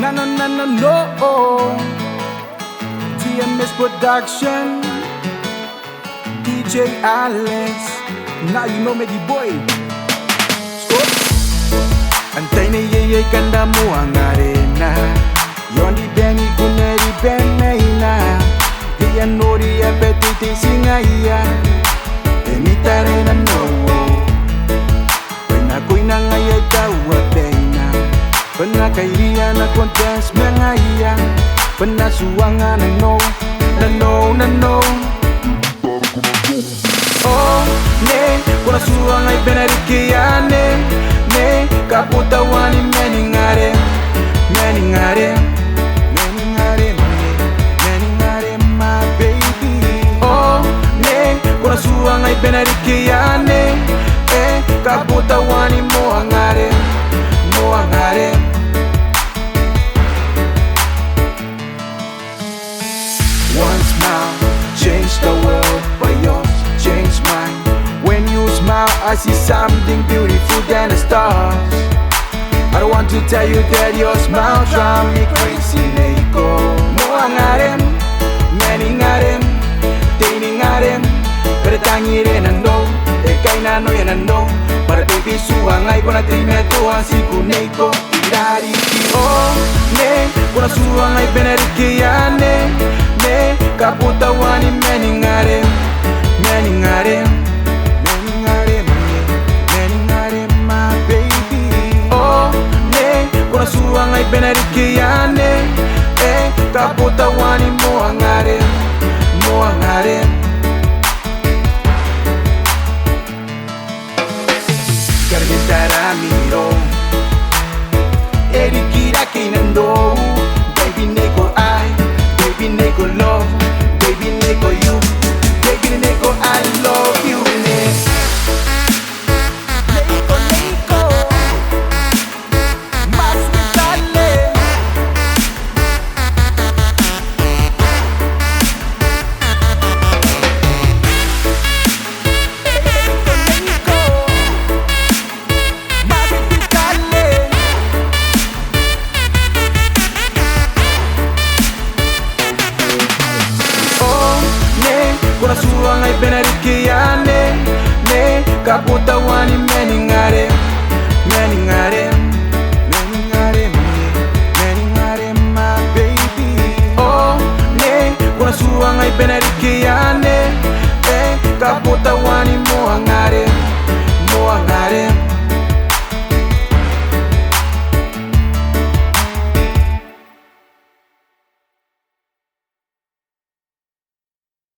No. TMS Production, DJ Alezy. Now you know Medy boy. Antay na yeyay kanda mo ang arena. Yondi beni kuneri beneina. Diyan nori apetite singaya. Emitare na no. When ako'y nangayay tawa pena. Panakairia na kontes mangaya. Panasuwangan na no. Oh, ne, kunasuwang ay benarikiyane. Ne, kaputawan ni meningare my baby. Oh, ne, kunasuwang ay benarikiyane. Kaputawan ni moangare. One smile changed the world, but yours changed mine. When you smile, I see something beautiful than the stars. I don't want to tell you that your smile drives me crazy. Neko moangarem, meningarem, teiningarem, keretangire nando, ekay nano yanando. Para baby suangay ko na trimeto ang sikuneko irariki. Oh, ne, kuna suangay benarikiyane. Ne, kaputawan ni meningare my baby. Oh, ne, kuna suangay benarikiyane. Kaputawan ni moangare. Karmitara miro erikira kinando. Baby neko I, baby neko love, baby neko you, baby neko I love you. Neko más vitale. Kunasuwang ay benarikiyane. Ne, kaputawan ni meningare my baby. Oh, ne, kunasuwang ay benarikiyane.